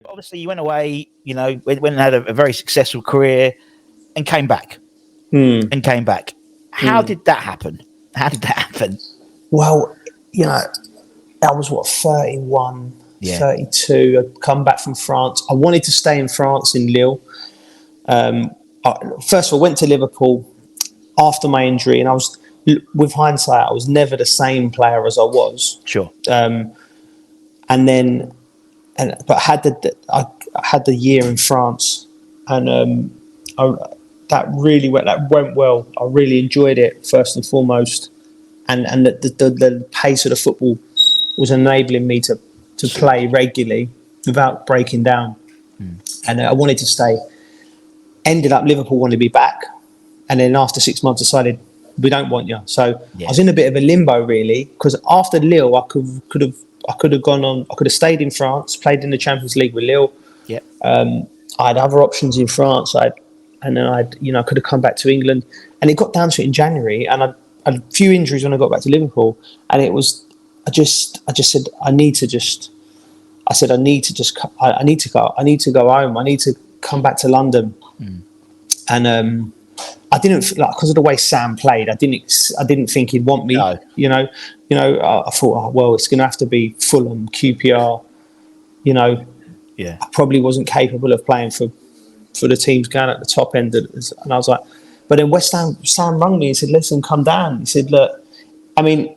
obviously you went away, went and had a very successful career and came back. How did that happen? Well, I was 31, 32. I'd come back from France. I wanted to stay in France, in Lille. First of all, went to Liverpool after my injury, and with hindsight, I was never the same player as I was. Sure. But I had the year in France, and that went well. I really enjoyed it first and foremost, and the pace of the football was enabling me to play regularly without breaking down. And I wanted to stay. Ended up Liverpool wanted me back, and then after 6 months decided we don't want you. So I was in a bit of a limbo really, because after Lille I could have gone on. I could have stayed in France, played in the Champions League with Lille. Yeah. I had other options in France. I could have come back to England, and it got down to it in January, and I had a few injuries when I got back to Liverpool, and it was I just said I need to go home. I need to come back to London. And I didn't, because of the way Sam played, I didn't think he'd want me. No. I thought, it's going to have to be Fulham, QPR. I probably wasn't capable of playing for the teams going at the top end. And I was like, but then West Ham, Sam rang me and said, listen, come down. He said, look, and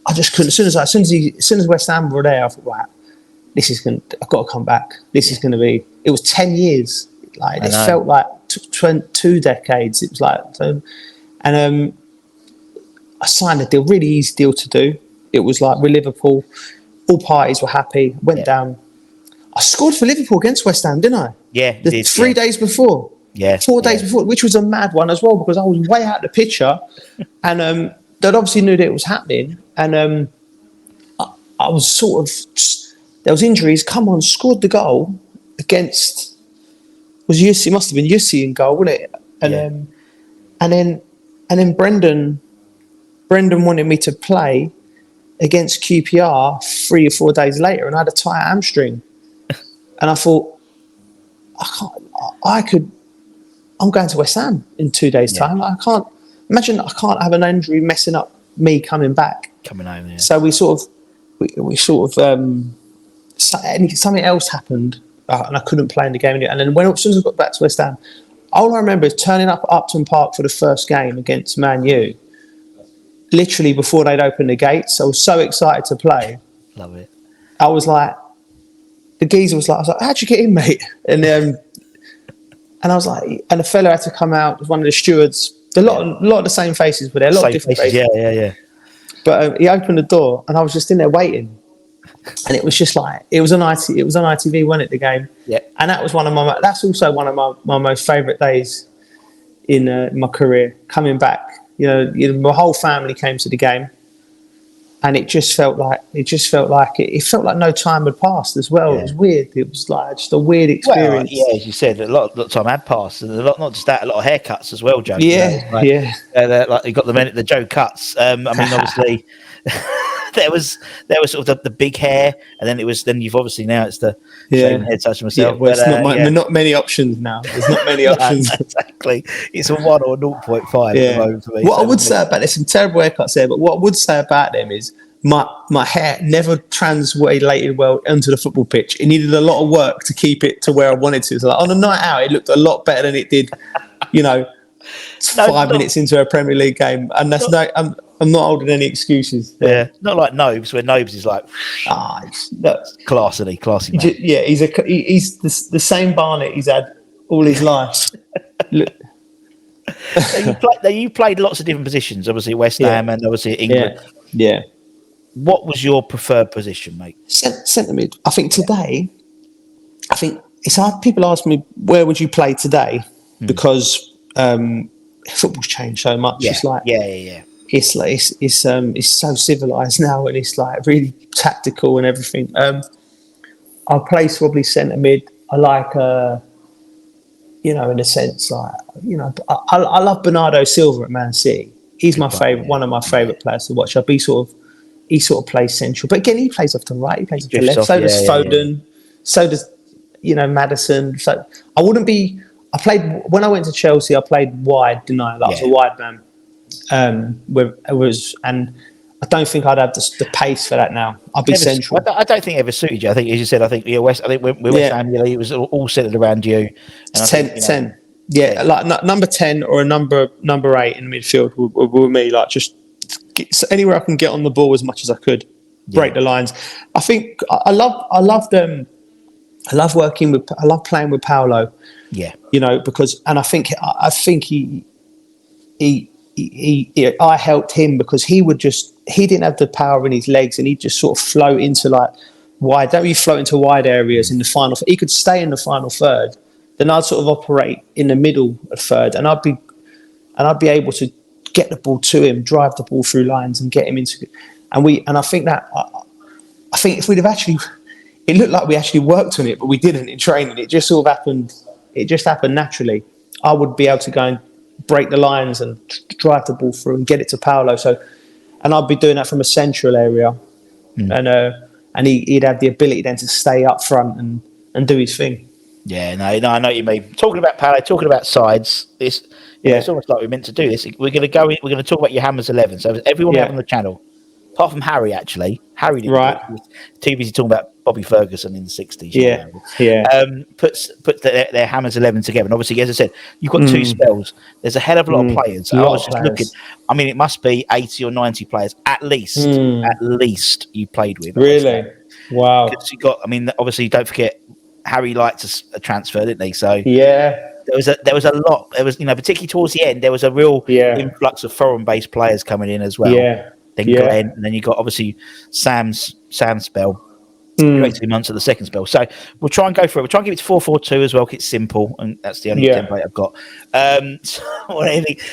I just couldn't. As soon as West Ham were there, I thought, right, I've got to come back. This is going to be. It was 10 years. It felt like 2 decades. It was like, and I signed a deal, really easy deal to do. It was like with Liverpool, all parties were happy. Went down. I scored for Liverpool against West Ham, didn't I? Yeah, 3 days before. Yeah, 4 days before, which was a mad one as well, because I was way out of the picture, and they'd obviously knew that it was happening, and I was sort of, there was injuries. Come on, scored the goal against. Was Yussi? Must have been Yussi in goal, wasn't it? And then Brendan wanted me to play against QPR 3 or 4 days later, and I had a tight hamstring, and I thought, I'm going to West Ham in 2 days' time. I can't have an injury messing up me coming back. Coming home, yeah. So we sort of something else happened, and I couldn't play in the game. And then as soon as I got back to West Ham, all I remember is turning up at Upton Park for the first game against Man U, literally before they'd opened the gates. I was so excited to play. Love it. I was like, the geezer was like, how'd you get in, mate? And I was like, and the fella had to come out, one of the stewards. A lot of the same faces were there, a lot of different faces. Yeah. But he opened the door, and I was just in there waiting. And it was just like, it was on ITV, wasn't it, the game? Yeah. And that's also one of my most favourite days in my career, coming back. My whole family came to the game, and it felt like no time had passed as well. Yeah. It was weird. It was like just a weird experience. Well, as you said, a lot of time had passed, and not just that, a lot of haircuts as well, Joe. Yeah, you got the Joe cuts. Obviously. There was sort of the big hair, and then you've obviously now it's the shaving head touch myself. Yeah, well, not many options now. There's not many options. Exactly. It's a 1 or 0.5 at the moment for me. What I would say about there's some terrible haircuts there, but what I would say about them is my hair never translated well onto the football pitch. It needed a lot of work to keep it to where I wanted to. So on a night out, it looked a lot better than it did, 5 minutes into a Premier League game, and that's I'm not holding any excuses. Yeah, not like Nobes, where Nobes is like, classy man. Yeah, he's the same Barnet he's had all his life. You played lots of different positions, obviously at West Ham and obviously at England. Yeah. What was your preferred position, mate? Centre mid. I think it's hard. People ask me, where would you play today? Because football's changed so much. Yeah. It's like, yeah. It's so civilized now, and it's like really tactical and everything. I'll play probably centre mid. I like, in a sense, like, I love Bernardo Silva at Man City. He's my favourite, one of my favourite players to watch. He sort of plays central, but again, he plays off the right, he plays off the left. So does Foden. So does Maddison. So I wouldn't be. I played when I went to Chelsea. I played wide, didn't I? That was a wide man. And I don't think I'd have the pace for that now. I'd be central. I don't think it ever suited you. I think, as you said, I think West Ham, it was all centered around you. And 10. Yeah, like number 10 or a number 8 in midfield with me. Like just anywhere I can get on the ball as much as I could, break the lines. I think I love them. I love playing with Paolo. Yeah, because I think I helped him because he didn't have the power in his legs and he'd just sort of float into like wide. Don't you float into wide areas in the final? He could stay in the final third. Then I'd sort of operate in the middle of third, and I'd be able to get the ball to him, drive the ball through lines, and get him into. And I think if we'd have actually, it looked like we actually worked on it, but we didn't in training. It just sort of happened. It just happened naturally. I would be able to go and break the lines and drive the ball through and get it to Paolo. And I'd be doing that from a central area, and he'd have the ability then to stay up front and do his thing. Yeah, no, I know what you mean. Talking about Paolo, talking about sides, it's almost like we're meant to do this. We're going to go in, we're going to talk about your Hammers 11. So everyone we have on the channel, apart from Harry, actually. Harry didn't. Right. He was too busy talking about Bobby Ferguson in the 60s. Puts their Hammers 11 together. And obviously, as I said, you've got two spells. There's a hell of a lot of players. I was just looking. I mean, it must be 80 or 90 players at least you played with. Really? Wow. Because you got, I mean, obviously, don't forget, Harry liked a transfer, didn't he? So there was a lot. There was, particularly towards the end, there was a real influx of foreign-based players coming in as well. Then Glenn, and then you got obviously Sam's spell. 18 months of the second spell. So we'll try and go for it. We'll try and give it to 4-4-2 as well. It's simple, and that's the only template I've got.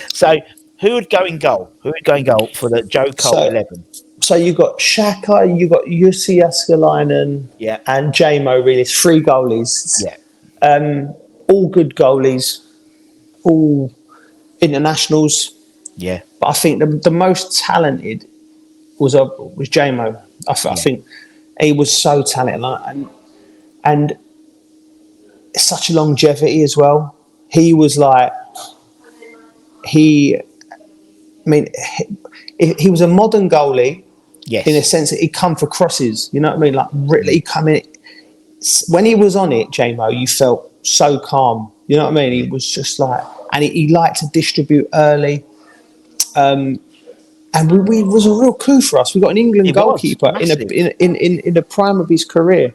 So who would go in goal? Who would go in goal for the Joe Cole 11? So you got Xhaka, you got Jussi Jääskeläinen, and Jamo. Really, it's 3 goalies. Yeah, all good goalies, all internationals. Yeah, but I think the most talented was Jamo. I think he was so talented, and such a longevity as well. He was like he was a modern goalie. Yes. In a sense that he'd come for crosses, you know what I mean? Like really, he'd come in. When he was on it, Jamo, you felt so calm. You know what I mean? He was just like, and he liked to distribute early. And we was a real coup for us. We got an England goalkeeper in the prime of his career,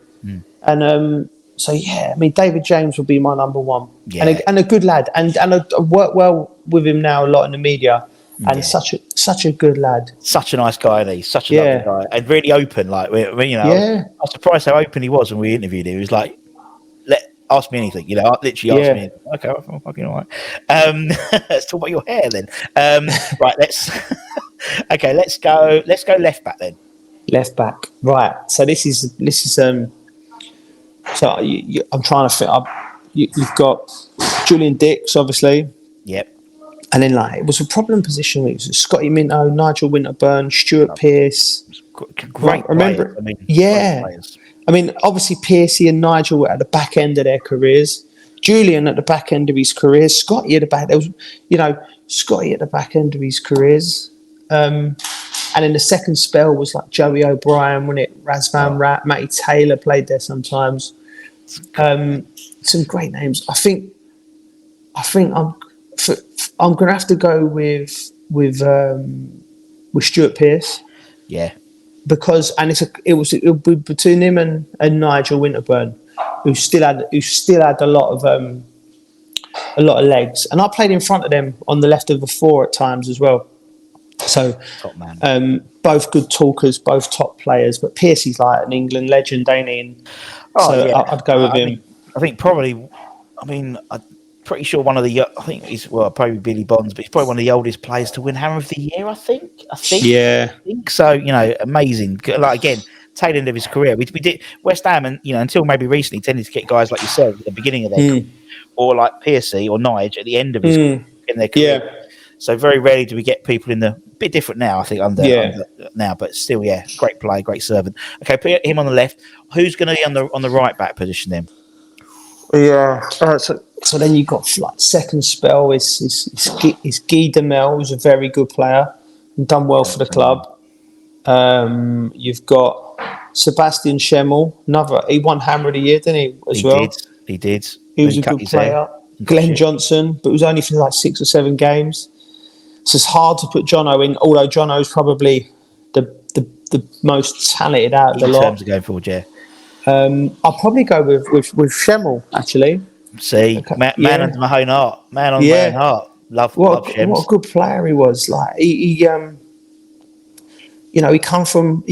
and so I mean, David James would be my number one, and a good lad, and I work well with him now a lot in the media. And such a good lad, such a nice guy, and he's such a lovely guy, and really open. Like, I was surprised how open he was when we interviewed him. He was like, "Ask me anything," literally ask me anything. Okay, I'm fucking all right. Let's talk about your hair then. Right, let's go left back then. Left back, right? So this is so I'm trying to fit up. You've got Julian Dix, obviously. Yep. And then, it was a problem position. It was Scotty Minto, Nigel Winterburn, Stuart Pearce. Great remember? Players. Great players. I mean, obviously, Pearcey and Nigel were at the back end of their careers. Julian at the back end of his career. Scotty at the back. There was, Scotty at the back end of his careers. And then the second spell was like Joey O'Brien, when Razvan Rat, Matty Taylor played there sometimes. Some great names. I think I'm going to have to go with Stuart Pearce. Yeah. Because it would be between him and Nigel Winterburn, who still had a lot of legs, and I played in front of them on the left of the 4 at times as well. So, top man. Both good talkers, both top players, but Pearcey's like an England legend, ain't he? I'd go with him. I think probably. I'm pretty sure one of the. I think he's probably Billy Bonds, but he's probably one of the oldest players to win Hammer of the Year. I think. Yeah. I think so. Amazing. Like again, tail end of his career. We did West Ham, and until maybe recently, tended to get guys like yourself at the beginning of their career, or like Pearcey or Nige at the end of his in their career. Yeah. So very rarely do we get people in the bit different now. I think under now, but still, great player, great servant. Okay, put him on the left. Who's going to be on the right back position then? Yeah. So then you got like second spell is Guy Demel, who's a very good player, and done well for the club. You've got Sebastian Schemmel, he won Hammer of the Year, didn't he? He did. He was a good player. Glenn Johnson, but it was only for like 6 or 7 games. So it's hard to put Jono in, although Jono's probably the most talented out of the lot. In terms of going forward, yeah. I'll probably go with Schemmel, actually. See, man under my own heart. Man on my own heart. Love Shems. What a good player he was. Like he come from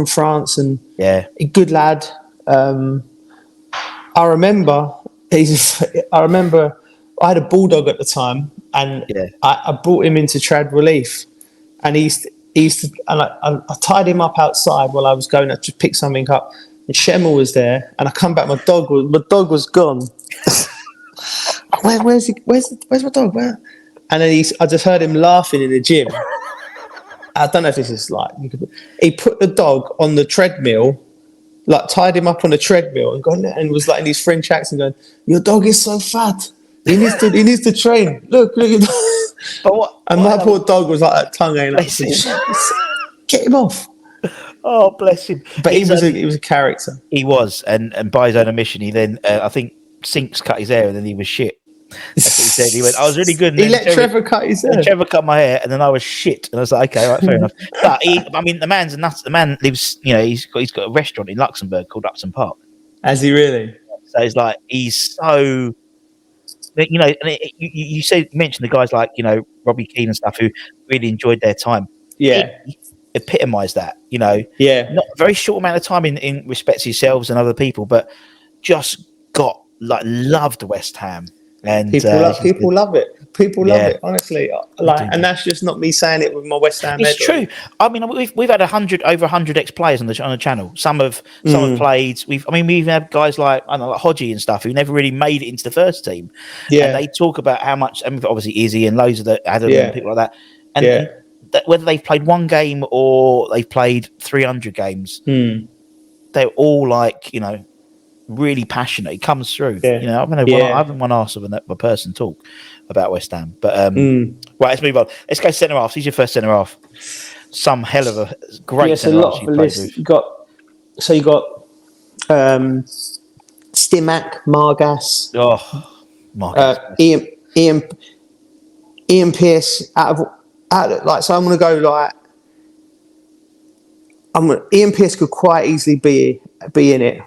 France and a good lad. I remember I had a bulldog at the time, and I brought him into trad relief, and he used to, and I tied him up outside while I was going to pick something up. And Schemmel was there, and I come back. My dog was gone. Where's my dog? Where? And then I just heard him laughing in the gym. I don't know if this is like he put the dog on the treadmill, like tied him up on the treadmill, and was like in his French accent going, "Your dog is so fat. He needs to train. Look." But what? And my poor dog was like that tongue ain't up. Get him off. Oh, bless him! But he was a character. He was, and by his own admission, he then I think Sinks cut his hair, and then he was shit. That's what he said. He went, "I was really good." And he let Trevor cut his hair. Trevor cut my hair, and then I was shit. And I was like, "Okay, right, fair enough." But the man's nuts. The man lives, he's got a restaurant in Luxembourg called Upton Park. Has he really? So it's like he's so. And you mentioned the guys like Robbie Keane and stuff who really enjoyed their time. Yeah. He epitomised that, not a very short amount of time in respect to yourselves and other people, but just loved West Ham, and people love it. People love it, honestly. And that's just not me saying it with my West Ham. It's true. I mean, we've had over 100 ex-players on the channel. Some have played. We've even had guys like Hodgie and stuff who never really made it into the first team. Yeah, and they talk about how much. I mean, obviously Izzy and loads of the Adam and people like that. And that whether they've played one game or they've played 300 games, they're all really passionate. It comes through. I haven't one arse of a person talk about West Ham. But right, let's move on. Let's go centre half. He's your first centre half. Some hell of a great centre half you played with. You got Stimac, Margas. Oh, Margas. Ian Pearce so I'm going to go Ian Pearce could quite easily be in it.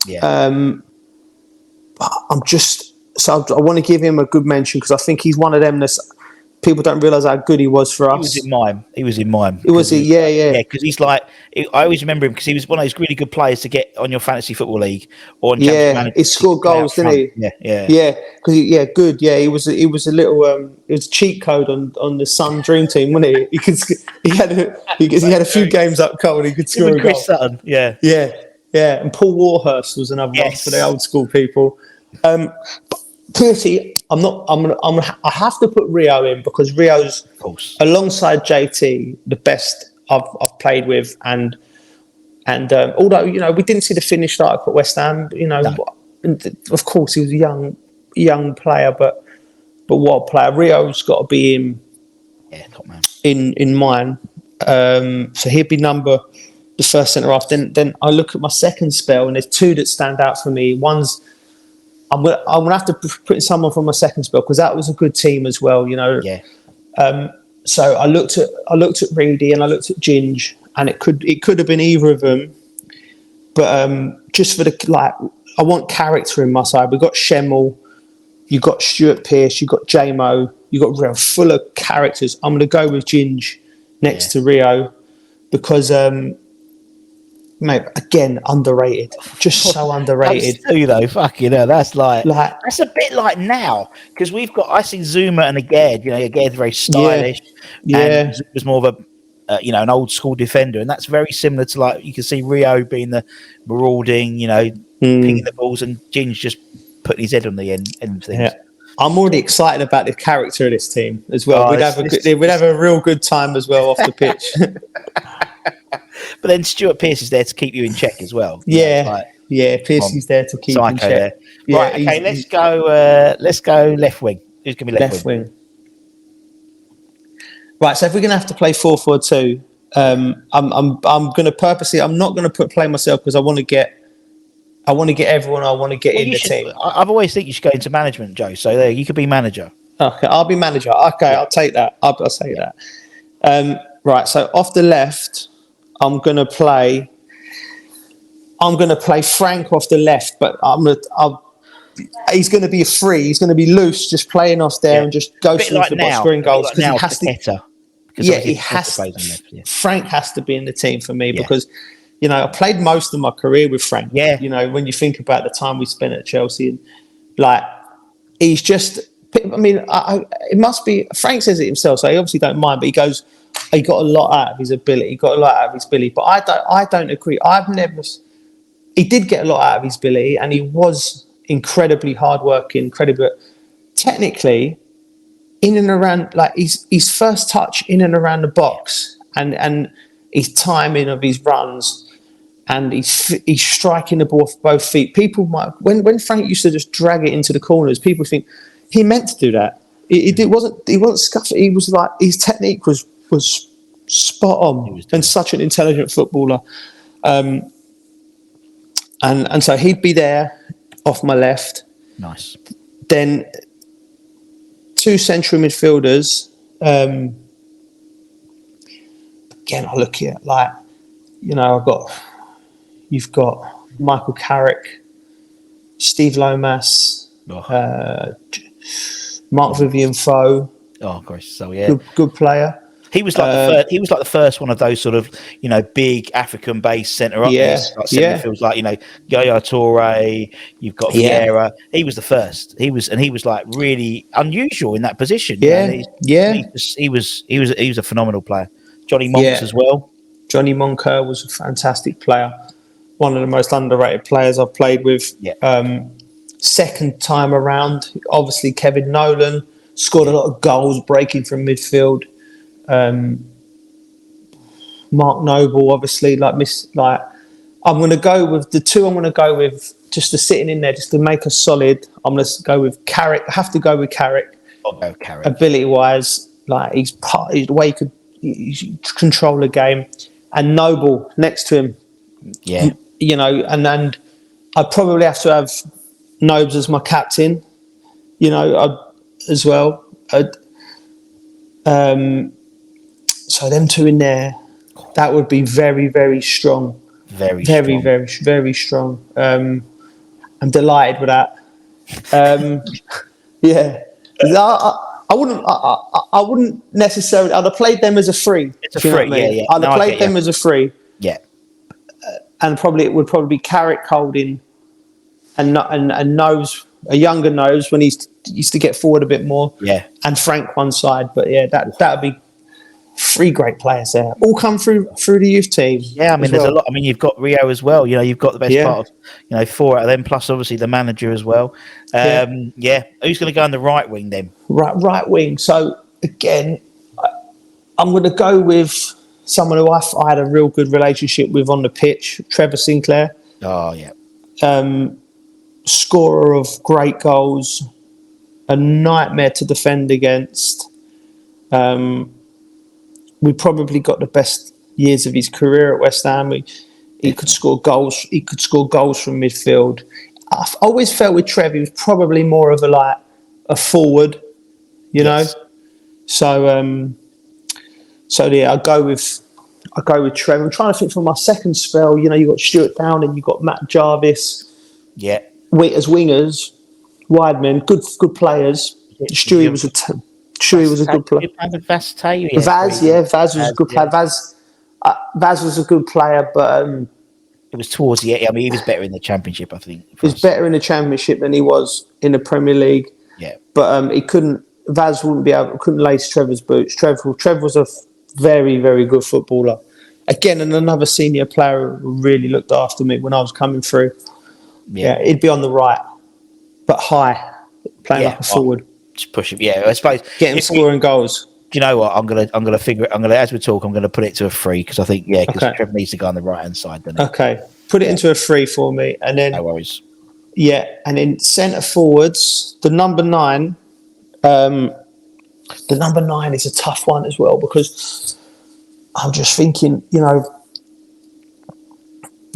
Yeah. I want to give him a good mention because I think he's one of them that people don't realise how good he was for us. He was in mine. Yeah. Because he's I always remember him because he was one of those really good players to get on your fantasy football league or on he scored goals, didn't he? Yeah. Because good. Yeah, he was a little it was a cheat code on the Sun Dream Team, wasn't he? He had a few games up cold. He could score a goal. Chris Sutton, yeah. And Paul Warhurst was another one for the old school people. Clearly, I have to put Rio in because Rio's, of course, alongside JT, the best I've played with, and although we didn't see the finished start at West Ham, of course he was a young player, but what a player! Rio's got to be in, top man in mine. So he'd be the first centre half. Then I look at my second spell, and there's two that stand out for me. One's I'm gonna have to put in someone from my second spell because that was a good team as well, Yeah. So I looked at Reedy and I looked at Ginge, and it could have been either of them, but just for I want character in my side. We've got Schemmel, you got Stuart Pearce, you got JMO, you got Rio, full of characters. I'm gonna go with Ginge next to Rio because mate, again, underrated. Just so underrated. That's too, though. Fucking hell, that's that's a bit like now because I see Zuma and Aged. Aged's very stylish. And Zuma's more of a an old school defender, and that's very similar to you can see Rio being the marauding, picking the balls, and Ginge just putting his head on the end of things. Yeah. I'm already excited about the character of this team as well. We'd have a real good time as well off the pitch. But then Stuart Pearce is there to keep you in check as well. Yeah. Yeah, Piercy's there to keep in check. There. Yeah, right, okay, let's go left wing. Who's going to be left wing? Right, so if we're going to have to play 4-4-2, I'm going to purposely. I'm not going to play myself because I want to get everyone. I want to get in the team. I've always think you should go into management, Joe. So there, you could be manager. Okay, I'll be manager. Okay, I'll take that. I'll say that. Right, so off the left, I'm going to play Frank off the left, but he's going to be free. He's going to be loose, just playing off there and just go through the box, scoring goals because he has to. He has to. Frank has to be in the team for me because, I played most of my career with Frank. Yeah. When you think about the time we spent at Chelsea, and he's just. I mean, it must be. Frank says it himself, so he obviously don't mind. But he goes, he got a lot out of his ability. He got a lot out of his ability. But I don't agree. He did get a lot out of his ability, and he was incredibly hardworking, technically, in and around his first touch in and around the box, and his timing of his runs, and he's striking the ball with both feet. People might when Frank used to just drag it into the corners, people think he meant to do that. He wasn't scuffed. He was his technique was spot on and such an intelligent footballer. And so he'd be there off my left. Nice. Then two central midfielders. Again, I look here you've got Michael Carrick, Steve Lomas, Mark Vivian Foe. Oh, gosh. So, yeah. Good player. He was like the first one of those sort of big African-based centre up. Feels like Yaya Toure. You've got Vieira. He was the first. He was like really unusual in that position. He was a phenomenal player. Johnny Monks as well. Johnny Monker was a fantastic player. One of the most underrated players I've played with. Yeah. Second time around, obviously Kevin Nolan scored a lot of goals breaking from midfield. Mark Noble, obviously, I'm going to go with the two. I'm going to go with just the sitting in there, just to make us solid. I'm going to go with Carrick. I have to go with Carrick. I'll go with Carrick. Ability-wise, he's the way he could control the game, and Noble next to him. Yeah, and then I'd probably have to have Nobes as my captain. As well. So them two in there, that would be very, very strong. Very, very strong. I'm delighted with that. I wouldn't necessarily. I'd have played them as a free. It's a free, yeah. I'd have played them as a free. Yeah. And it would probably be Carrick holding, and Nose, a younger Nose when he used to get forward a bit more. Yeah. And Frank one side, but that would be. Three great players there, all come through the youth team. Yeah, I mean, there's a lot. I mean, you've got Rio as well. You've got the best part of, 4 out of them, plus obviously the manager as well. Who's going to go on the right wing then? Right wing. So again, I'm going to go with someone who I had a real good relationship with on the pitch, Trevor Sinclair. Oh yeah. Scorer of great goals, a nightmare to defend against. We probably got the best years of his career at West Ham. He could score goals. He could score goals from midfield. I've always felt with Trev, he was probably more of a forward, know. So I go with Trev. I'm trying to think for my second spell. You got Stuart Downing, you got Matt Jarvis. Yeah. As wingers, wide men, good players. Stewie was a good player. Vaz was a good player. Vaz was a good player, but it was towards the end. I mean, he was better in the Championship, I think. He was better in the Championship than he was in the Premier League. Yeah, but he couldn't. Vaz couldn't lace Trevor's boots. Trevor was a very, very good footballer. Again, and another senior player who really looked after me when I was coming through. Yeah, he'd be on the right, but high, playing like a forward. Just push him. Yeah, I suppose getting scoring goals. Do you know what? I'm gonna figure it. As we talk, I'm gonna put it to a free because I think because Trevor needs to go on the right hand side. Doesn't he? Okay. Put it into a 3 for me, and then no worries. Yeah, and then centre forwards, the number 9. The number 9 is a tough one as well, because I'm just thinking, you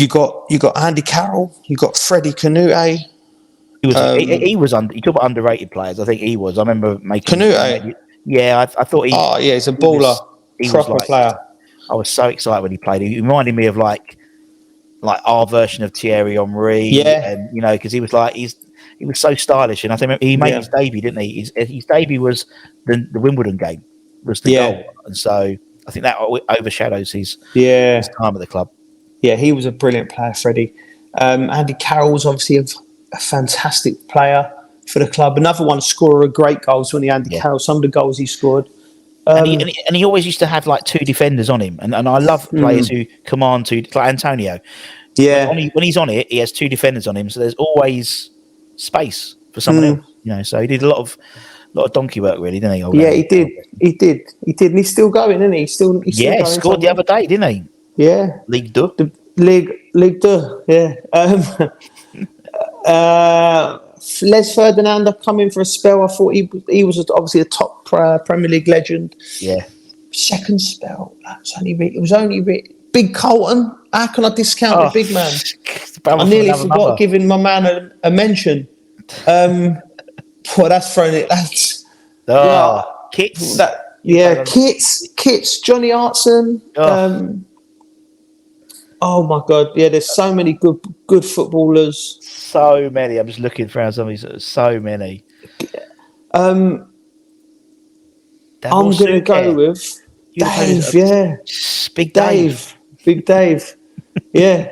got Andy Carroll, you got Freddie Canute. He was you talk about underrated players. I think he was. I remember making Canute. Yeah, I thought he. Oh yeah, he's a baller, proper player. I was so excited when he played. He reminded me of like our version of Thierry Henry. Yeah, and because he was he was so stylish, and I think he made his debut, didn't he? His debut was the Wimbledon game, was the goal, and so I think that overshadows his time at the club. Yeah, he was a brilliant player, Freddie. Andy Carroll was obviously a fantastic player for the club. Another one, scorer of great goals when Andy Carroll. Some of the goals he scored. And he always used to have like 2 defenders on him, and I love players who command like Antonio. Yeah, when he's on it, he has 2 defenders on him, so there's always space for someone else. So he did a lot of donkey work, really, didn't he? He did, and he's still going, isn't he? He's still he scored the other day, didn't he? Yeah, Ligue 2. Ligue 2. Yeah. Les Ferdinand coming for a spell. I thought he was obviously a top Premier League legend. Yeah. Second spell. It was only Big Colton. How can I discount the big man? I nearly forgot giving my man a mention. That's thrown it. That's Kits. Kits. Johnny Artson. Oh my God! Yeah, there's so many good footballers. So many. I'm just looking through some of these. So many. I'm going to go with Dave. Yeah, Big Dave. Big Dave. Yeah,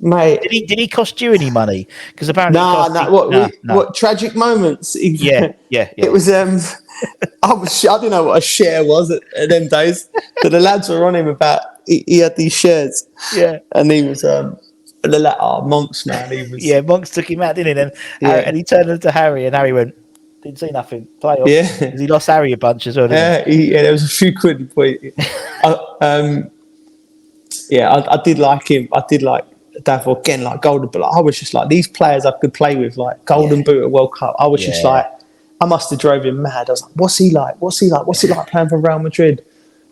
mate. Did he cost you any money? Because apparently, what tragic moments? Yeah. It was. I don't know what a share was at them days, but the lads were on him about. He had these shares, and he was Monks, man. He was, Monks took him out, didn't he? And he turned to Harry, and Harry went, "Didn't see nothing. Play off." Yeah, because he lost Harry a bunch as well. Didn't he? There was a few quid. I did like him. I did like Davor again, like Golden Boot. I was just like these players I could play with, like Golden Boot at World Cup. I was just like, I must have drove him mad. I was like, what's he like? What's it like playing for Real Madrid?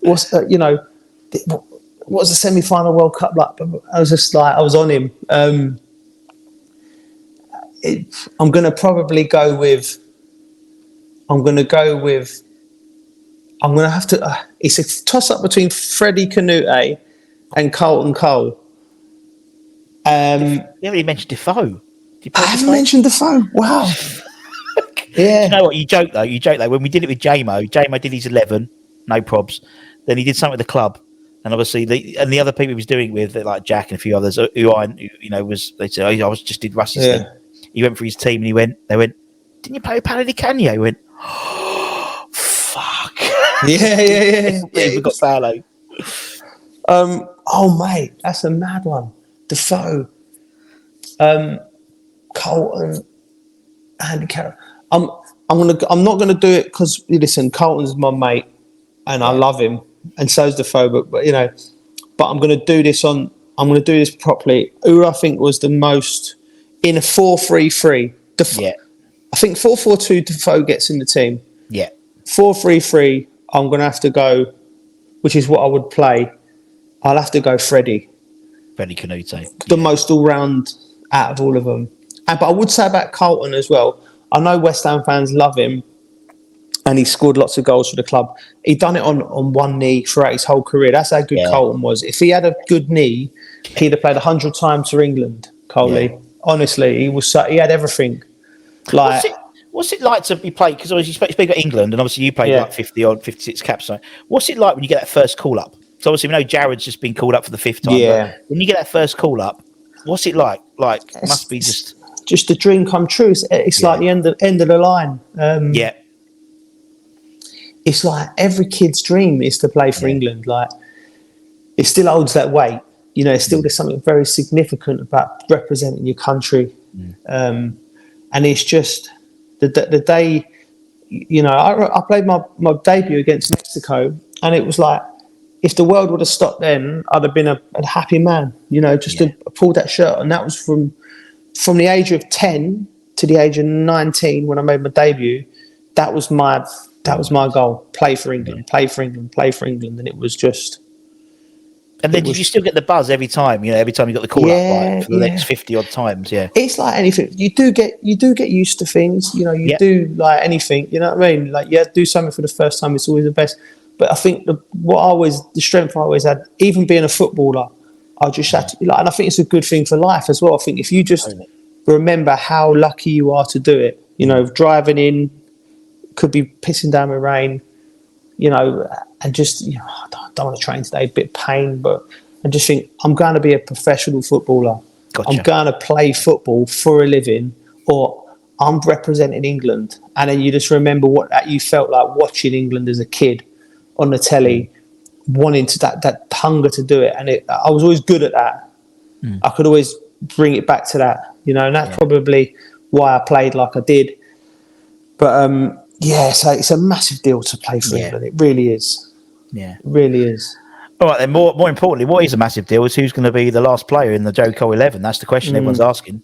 What's what was the semi-final World Cup like? I was just like, I was on him. I'm going to probably go with. I'm going to have to. It's a toss-up between Freddie Canute and Carlton Cole. You haven't even mentioned Defoe. I haven't mentioned Defoe. Wow. Yeah. You know what? You joke though. When we did it with JMO did his 11, no probs. Then he did something with the club. And obviously, the other people he was doing with, like Jack and a few others, they said, I just did Russ's thing. He went for his team and they went, didn't you play with Paolo Di Canio? He went, oh, fuck. Yeah. He forgot Paolo. Oh, mate, that's a mad one. Defoe, Colton, Andy Carroll. I'm not gonna do it because listen, Colton's my mate, and I love him. And so's Defoe, but I'm going to do this properly. Who I think was the most in a 4-3-3. I think 4-4-2 Defoe gets in the team. Yeah. 4-3-3. I'm going to have to go, which is what I would play. I'll have to go Freddie Canute. The most all-round out of all of them. But I would say about Carlton as well. I know West Ham fans love him. And he scored lots of goals for the club. He done it on one knee throughout his whole career. That's how good Colton was. If he had a good knee, he'd have played 100 times for England. Coley, honestly, he had everything. Like, what's it like to be played? Because obviously you speak about England, and obviously you played like 56 caps. So what's it like when you get that first call up? So obviously we know Jared's just been called up for the 5th time. Yeah. When you get that first call up, what's it like? Like, it must be just a dream come true. It's like the end of the line. It's like every kid's dream is to play for England. Like, it still holds that weight. There's something very significant about representing your country. And it's just the day, I played my debut against Mexico, and it was like if the world would have stopped then, I'd have been a happy man, just to pull that shirt. And that was from the age of 10 to the age of 19 when I made my debut. That was my goal. Play for England, play for England, play for England. And it was just... And then did you still get the buzz every time? Every time you got the call up, like, for the next 50 odd times. Yeah, it's like anything. You do get used to things. You do like anything. You know what I mean? Like, do something for the first time. It's always the best. But I think the strength I always had, even being a footballer, I just had to, and I think it's a good thing for life as well. I think if you just remember how lucky you are to do it, driving in, could be pissing down with rain, and just, I don't want to train today, a bit of pain, but I just think I'm going to be a professional footballer. Gotcha. I'm going to play football for a living, or I'm representing England. And then you just remember what you felt like watching England as a kid on the telly, wanting to that hunger to do it. And I was always good at that. I could always bring it back to that, and that's probably why I played like I did. But so it's a massive deal to play for England. It really is. Yeah, it really is. All right, then. More importantly, what is a massive deal is who's going to be the last player in the Joe Cole 11. That's the question everyone's asking.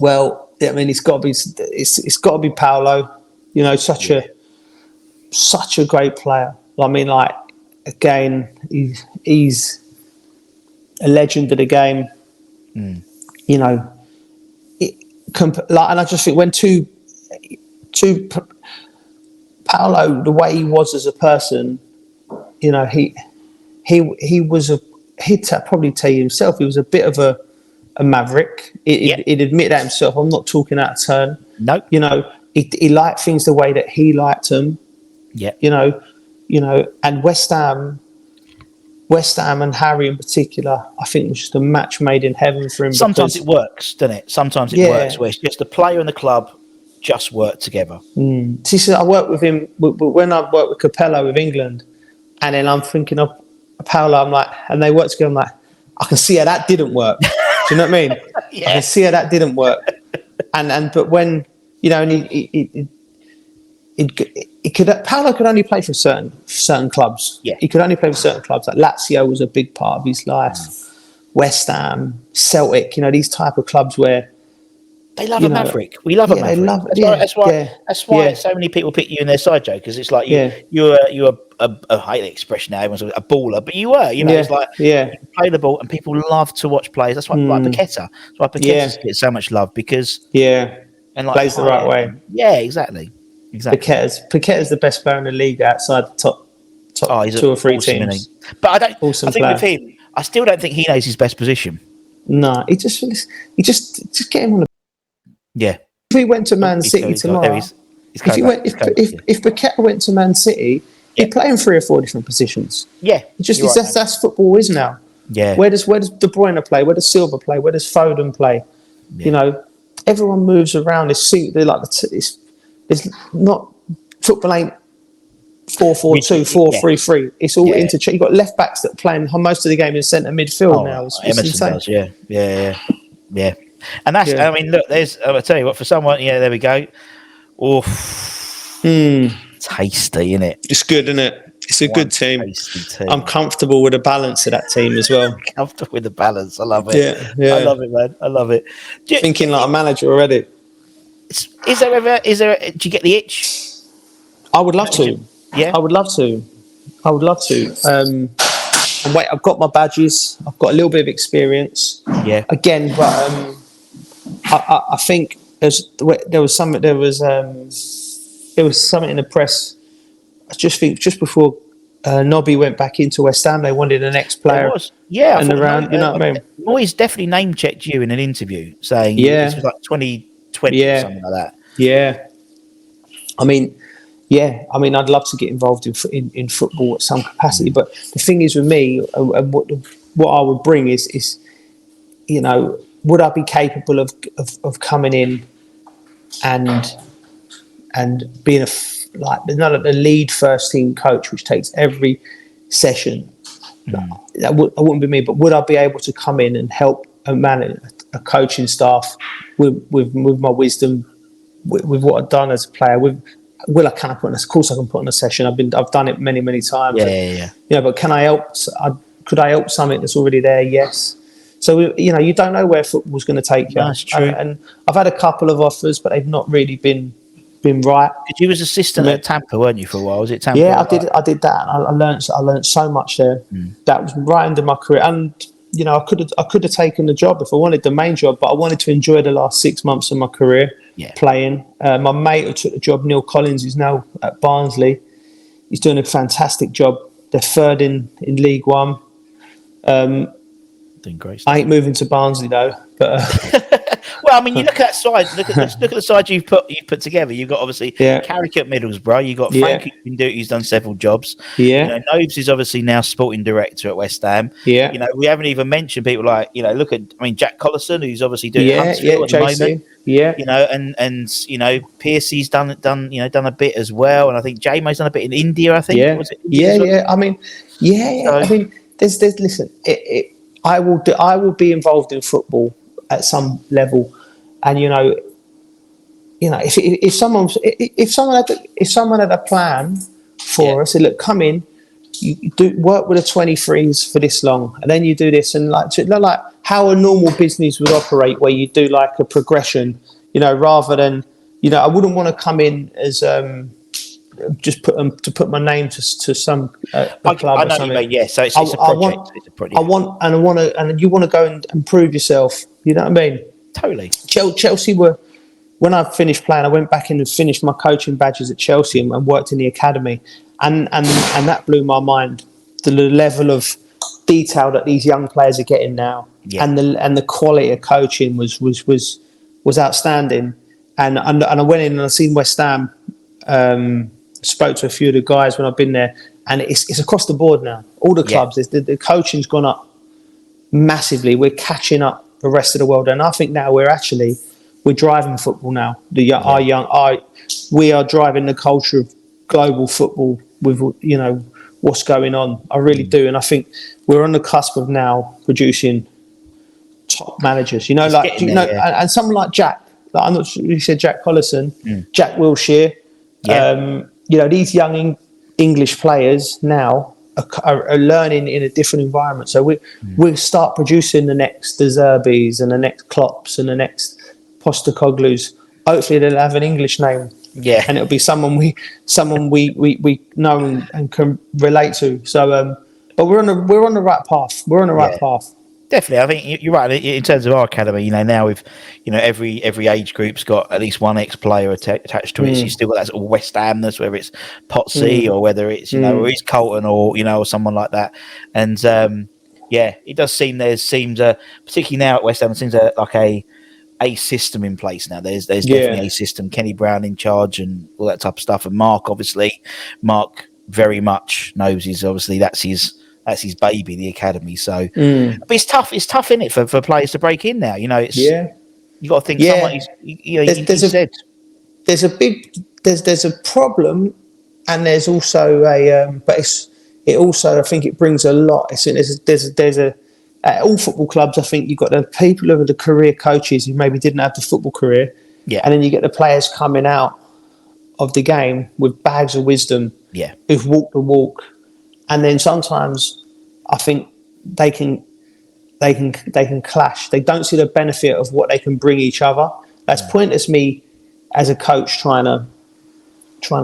Well, I mean, it's got to be Paolo. Such a great player. I mean, like, again, he's a legend of the game. And I just think when two Paolo, the way he was as a person, he was he'd probably tell you himself, he was a bit of a maverick. He'd admit that himself. I'm not talking out of turn. No. He liked things the way that he liked them. Yeah. And West Ham and Harry in particular, I think was just a match made in heaven for him. Sometimes it works, doesn't it? Sometimes it works where it's just the player and the club just work together. See, I worked with him when I worked with Capello with England, and then I'm thinking of Paolo. I'm like, and they work together. I'm like, I can see how that didn't work. Do you know what I mean? I can see how that didn't work. But when and Paolo could only play for certain clubs. Yeah, he could only play for certain clubs. Like Lazio was a big part of his life. West Ham, Celtic. These type of clubs where they love a maverick. We love a maverick. That's why so many people pick you in their side, Joe, because it's like you're I hate the expression now, everyone's a baller, but you were, it's like you play the ball and people love to watch players. That's why like Paqueta. That's why Paqueta gets so much love because and like plays the right way. Yeah, exactly. Paqueta's the best player in the league outside the top 2 or 3 teams. But I think with him, I still don't think he knows his best position. No, he just get him on the. Yeah. If he went to Man City tomorrow, if Paqueta went to Man City, he'd play in 3 or 4 different positions. Yeah. That's football is now. Yeah. Where does De Bruyne play? Where does Silva play? Where does Foden play? Yeah. Everyone moves around. It's not football ain't 4-4-2, 4-3-3. It's all interchange. You've got left backs that are playing most of the game in centre midfield now. It's insane. Does, yeah. And that's, I mean, look, I'll tell you what, for someone, there we go. Tasty, isn't it? It's good, isn't it? It's a good team. I'm comfortable with the balance of that team as well. Comfortable with the balance. I love it. Yeah. I love it, man. I love it. Thinking like a manager already. Do you get the itch? I would love to. Yeah. I would love to. I've got my badges. I've got a little bit of experience. Yeah. Again, but I think there was something in the press. I just think just before Nobby went back into West Ham, they wanted an ex-player. Yeah. And around, you know what I mean? Moyes definitely name-checked you in an interview, saying this was like 2020 or something like that. Yeah. I mean, I'd love to get involved in football at some capacity, but the thing is with me, and what I would bring is would I be capable of coming in and being the lead first team coach, which takes every session? I wouldn't be me, but would I be able to come in and help and manage a coaching staff with my wisdom, with what I've done as a player, with Can I put in? Of course, I can put in a session. I've done it many times. Yeah. But can I help? Could I help something that's already there? Yes. So you don't know where football's going to take you. That's true. And I've had a couple of offers, but they've not really been right. Because you was assistant at Tampa, weren't you, for a while? Was it Tampa? Yeah, I did that. I learned so much there. That was right under my career. And I could have taken the job if I wanted the main job, but I wanted to enjoy the last 6 months of my career playing. My mate who took the job, Neil Collins, who's now at Barnsley. He's doing a fantastic job. They're third in League One. Doing great stuff. I ain't moving to Barnsley though. But well, I mean, you look at that side. Look at the side you've put together. You've got obviously Carrick at Middlesbrough. You've got Frank who's done several jobs. Yeah, Nobes is obviously now sporting director at West Ham. Yeah, we haven't even mentioned people like look at Jack Collison, who's obviously doing Huntsville at the moment. And Piercy's done a bit as well, and I think Jamo's done a bit in India. I think. I mean, I mean, there's listen. I will be involved in football at some level, and if someone had a plan for us, look, come in, you do work with the 23s for this long, and then you do this, and like how a normal business would operate, where you do like a progression, rather than I wouldn't want to come in as just put my name to some club or something. What you mean, yeah. So it's a project. And you want to go and prove yourself. You know what I mean? Totally. Chelsea were, when I finished playing, I went back in and finished my coaching badges at Chelsea and worked in the academy, and that blew my mind. The level of detail that these young players are getting now, and the quality of coaching was outstanding. And I went in and I seen West Ham. Spoke to a few of the guys when I've been there, and it's across the board now. All the clubs, the coaching's gone up massively. We're catching up the rest of the world, and I think now we're driving football now. We are driving the culture of global football with what's going on. I really do, and I think we're on the cusp of now producing top managers. And someone like Jack. I'm not sure you said Jack Collison, Jack Wilshere. These young English players now are learning in a different environment. So we'll start producing the next De Zerbis and the next Klopps and the next Postecoglou's. Hopefully they'll have an English name. Yeah. And it'll be someone we know and can relate to. So but we're on the right path. We're on the right path. Definitely, I think you're right. In terms of our academy, now with every age group's got at least one ex-player attached to it. So you still got that sort of West Hamness, whether it's Potsy or whether it's or it's Colton or someone like that. And it does seem particularly now at West Ham, it seems like a system in place now. There's definitely a system. Kenny Brown in charge and all that type of stuff. And Mark very much knows that's his baby, the academy. So, but it's tough. It's tough, isn't it, for players to break in now? You got to think. There's a problem, and there's also I think it brings a lot. There's at all football clubs. I think you've got the people who are the career coaches who maybe didn't have the football career, and then you get the players coming out of the game with bags of wisdom, who've walked the walk. And then sometimes I think they can clash. They don't see the benefit of what they can bring each other. That's pointless me as a coach trying to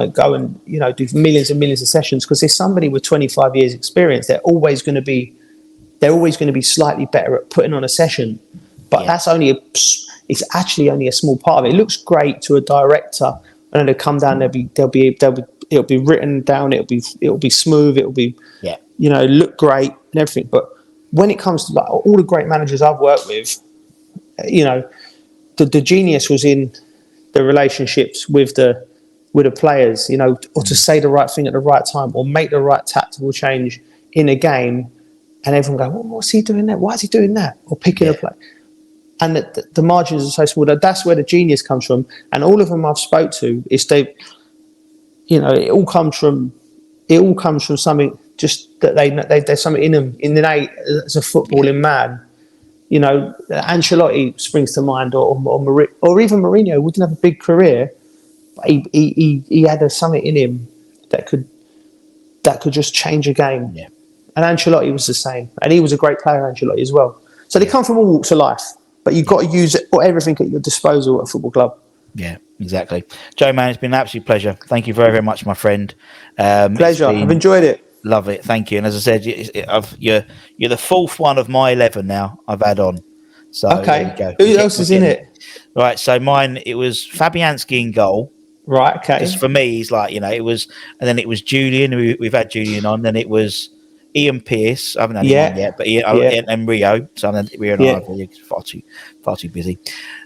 go and do millions and millions of sessions, because there's somebody with 25 years experience. They're always going to be slightly better at putting on a session. But it's actually only a small part of it. It looks great to a director, and they'll come down. It'll be written down. It'll be smooth. It'll be look great and everything. But when it comes to all the great managers I've worked with, the genius was in the relationships with the players. Or to say the right thing at the right time, or make the right tactical change in a game, and everyone go, well, what's he doing there? Why is he doing that? Or picking a play. And the margins are so small. That's where the genius comes from. And all of them I've spoke to is it all comes from something, just that there's something in them, innate as a footballing man. Ancelotti springs to mind, or even Mourinho wouldn't have a big career. he had something in him that could just change a game. Yeah. And Ancelotti was the same, and he was a great player, Ancelotti as well. So they come from all walks of life, but you've got to use everything at your disposal at a football club. Yeah, exactly. Joe, man, it's been an absolute pleasure. Thank you very, very much, my friend. Pleasure. I've enjoyed it. Love it. Thank you. And as I said, you're the fourth one of my 11 now I've had on. So okay. Who else is in it? Right. So mine, it was Fabianski in goal. Right. Okay. Just for me, he's like, it was, and then it was Julian. We've had Julian on. Then it was Ian Pearce. I haven't had him on yet, but and Rio. So I'm Rio and I far too busy.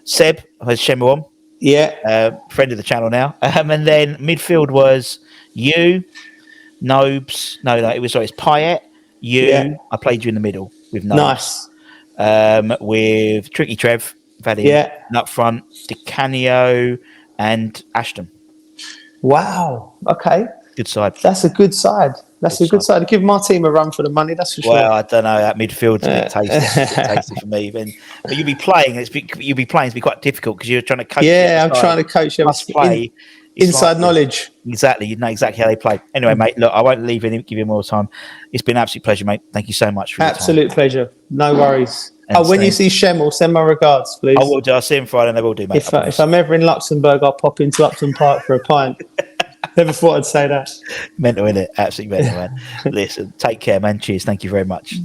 Seb has Shemo on. Yeah. Friend of the channel now. And then midfield was you, Nobes. No, it's Payet. You. Yeah. I played you in the middle with Nobes. Nice. With Tricky Trev. Vadim. Yeah. And up front, Di Canio and Ashton. Wow. Okay. Good side. That's a good side. That's a good side. Give my team a run for the money. That's for sure. Well, I don't know. That midfield's a bit tasty for me. But you'll be playing. It's be quite difficult because you're trying to coach. Yeah, I'm trying to coach them. Play inside knowledge. Exactly. You know exactly how they play. Anyway, mate. Look, I won't give you more time. It's been an absolute pleasure, mate. Thank you so much for your time. Absolute pleasure. No worries. And when you see Schemmel, send my regards, please. I will do. I'll see him Friday and I will do, mate. If I'm ever in Luxembourg, I'll pop into Upton Park for a pint. Never thought I'd say that. Mental, innit? Absolutely mental, man. Listen, take care, man. Cheers. Thank you very much.